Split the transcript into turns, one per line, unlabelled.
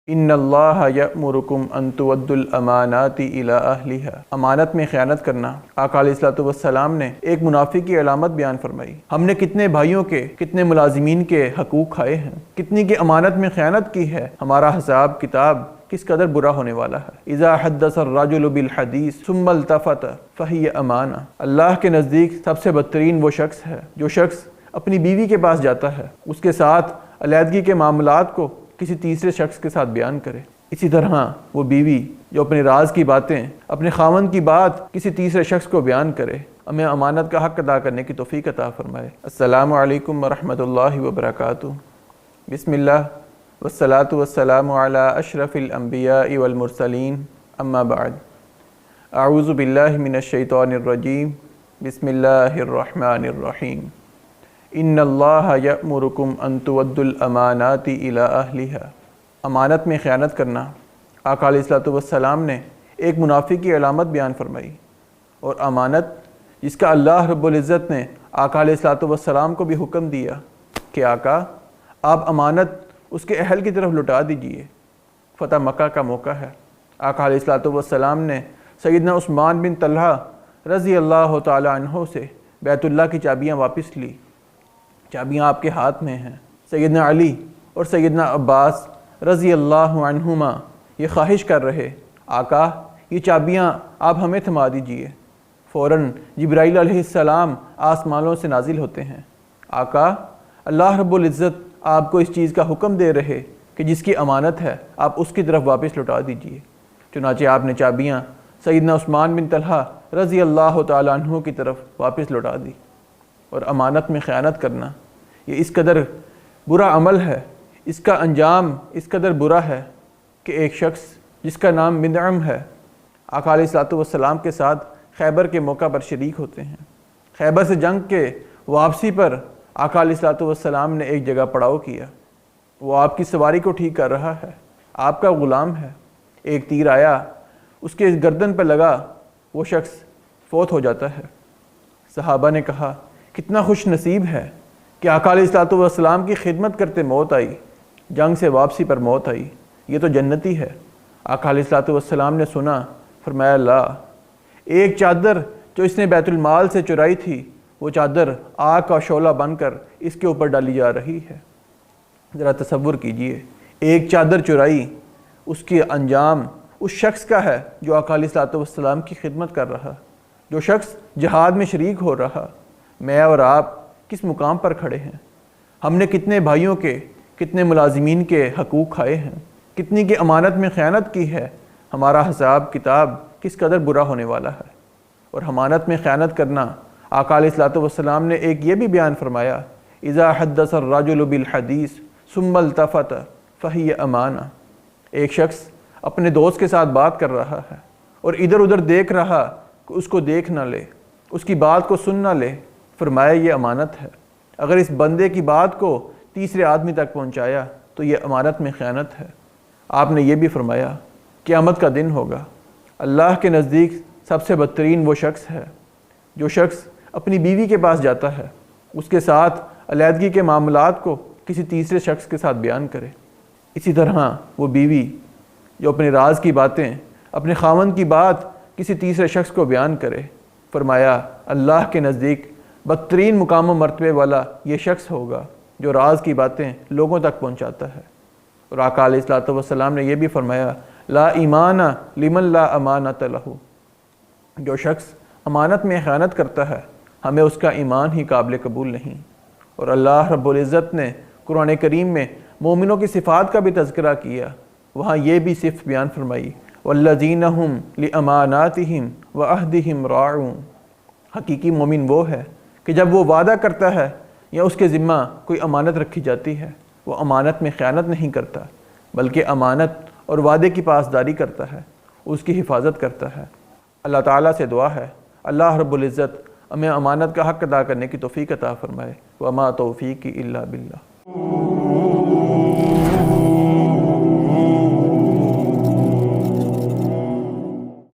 ان اللہ یأمرکم ان تؤدوا الامانات الی اہلہا۔ امانت میں خیانت کرنا، آقا علیہ الصلوۃ والسلام نے ایک منافق کی علامت بیان فرمائی۔ ہم نے کتنے بھائیوں کے، کتنے ملازمین کے حقوق کھائے ہیں، کتنی کی امانت میں خیانت کی ہے، ہمارا حساب کتاب کس قدر برا ہونے والا ہے۔ اذا حدث الرجل بالحدیث ثم التفت فہی امانہ۔ اللہ کے نزدیک سب سے بدترین وہ شخص ہے جو شخص اپنی بیوی کے پاس جاتا ہے، اس کے ساتھ علیحدگی کے معاملات کو کسی تیسرے شخص کے ساتھ بیان کرے۔ اسی طرح وہ بیوی جو اپنے راز کی باتیں، اپنے خاوند کی بات کسی تیسرے شخص کو بیان کرے۔ ہمیں امانت کا حق ادا کرنے کی توفیق عطا فرمائے۔ السلام علیکم ورحمۃ اللہ وبرکاتہ۔ بسم اللہ والصلاة والسلام علی اشرف الانبیاء والمرسلین، اما بعد۔ اعوذ باللہ من الشیطان الرجیم، بسم اللہ الرحمن الرحیم۔ ان اللہ یأمرکم ان تؤدوا الامانات الی اہلہا۔ امانت میں خیانت کرنا، آقا علیہ الصلوۃ والسلام نے ایک منافق کی علامت بیان فرمائی، اور امانت جس کا اللہ رب العزت نے آقا علیہ الصلوۃ والسلام کو بھی حکم دیا کہ آقا آپ امانت اس کے اہل کی طرف لوٹا دیجئے۔ فتح مکہ کا موقع ہے، آقا علیہ الصلوۃ والسلام نے سیدنا عثمان بن طلحہ رضی اللہ تعالی عنہ سے بیت اللہ کی چابیاں واپس لی۔ چابیاں آپ کے ہاتھ میں ہیں۔ سیدنا علی اور سیدنا عباس رضی اللہ عنہما یہ خواہش کر رہے، آقا یہ چابیاں آپ ہمیں تھما دیجئے۔ فوراً جبرائیل علیہ السلام آسمانوں سے نازل ہوتے ہیں، آقا اللہ رب العزت آپ کو اس چیز کا حکم دے رہے کہ جس کی امانت ہے آپ اس کی طرف واپس لوٹا دیجئے۔ چنانچہ آپ نے چابیاں سیدنا عثمان بن طلحہ رضی اللہ تعالیٰ عنہ کی طرف واپس لوٹا دی۔ اور امانت میں خیانت کرنا یہ اس قدر برا عمل ہے، اس کا انجام اس قدر برا ہے کہ ایک شخص جس کا نام مدعم ہے، آقا علیہ الصلوۃ والسلام کے ساتھ خیبر کے موقع پر شریک ہوتے ہیں۔ خیبر سے جنگ کے واپسی پر آقا علیہ الصلوۃ والسلام نے ایک جگہ پڑاؤ کیا۔ وہ آپ کی سواری کو ٹھیک کر رہا ہے، آپ کا غلام ہے۔ ایک تیر آیا، اس کے گردن پر لگا، وہ شخص فوت ہو جاتا ہے۔ صحابہ نے کہا کتنا خوش نصیب ہے کہ آقا علیہ الصلوۃ والسلام کی خدمت کرتے موت آئی، جنگ سے واپسی پر موت آئی، یہ تو جنتی ہے۔ آقا علیہ الصلوۃ والسلام نے سنا، فرمایا لا، ایک چادر جو اس نے بیت المال سے چرائی تھی، وہ چادر آگ کا شعلہ بن کر اس کے اوپر ڈالی جا رہی ہے۔ ذرا تصور کیجئے، ایک چادر چرائی، اس کی انجام اس شخص کا ہے جو آقا علیہ الصلوۃ والسلام کی خدمت کر رہا، جو شخص جہاد میں شریک ہو رہا۔ میں اور آپ کس مقام پر کھڑے ہیں؟ ہم نے کتنے بھائیوں کے، کتنے ملازمین کے حقوق کھائے ہیں، کتنی کی امانت میں خیانت کی ہے، ہمارا حساب کتاب کس قدر برا ہونے والا ہے۔ اور امانت میں خیانت کرنا، آقا علیہ الصلوۃ والسلام نے ایک یہ بھی بیان فرمایا، اذا حدث الرجل بالحدیث ثم التفت فہی امانہ۔ ایک شخص اپنے دوست کے ساتھ بات کر رہا ہے اور ادھر ادھر دیکھ رہا کہ اس کو دیکھ نہ لے، اس کی بات کو سن نہ لے، فرمایا یہ امانت ہے۔ اگر اس بندے کی بات کو تیسرے آدمی تک پہنچایا تو یہ امانت میں خیانت ہے۔ آپ نے یہ بھی فرمایا قیامت کا دن ہوگا، اللہ کے نزدیک سب سے بدترین وہ شخص ہے جو شخص اپنی بیوی کے پاس جاتا ہے، اس کے ساتھ علیحدگی کے معاملات کو کسی تیسرے شخص کے ساتھ بیان کرے۔ اسی طرح وہ بیوی جو اپنے راز کی باتیں، اپنے خاوند کی بات کسی تیسرے شخص کو بیان کرے۔ فرمایا اللہ کے نزدیک بدترین مقام و مرتبے والا یہ شخص ہوگا جو راز کی باتیں لوگوں تک پہنچاتا ہے۔ اور آقا علیہ الصلوۃ والسلام نے یہ بھی فرمایا لا ایمان لمن لا امانۃ لہ۔ جو شخص امانت میں خیانت کرتا ہے، ہمیں اس کا ایمان ہی قابل قبول نہیں۔ اور اللہ رب العزت نے قرآن کریم میں مومنوں کی صفات کا بھی تذکرہ کیا، وہاں یہ بھی صفت بیان فرمائی والذین ھم لاماناتہم وعہدہم راعون۔ حقیقی مومن وہ ہے کہ جب وہ وعدہ کرتا ہے یا اس کے ذمہ کوئی امانت رکھی جاتی ہے، وہ امانت میں خیانت نہیں کرتا، بلکہ امانت اور وعدے کی پاسداری کرتا ہے، اس کی حفاظت کرتا ہے۔ اللہ تعالیٰ سے دعا ہے اللہ رب العزت ہمیں امانت کا حق ادا کرنے کی توفیق عطا فرمائے۔ وما توفیقی الا باللہ۔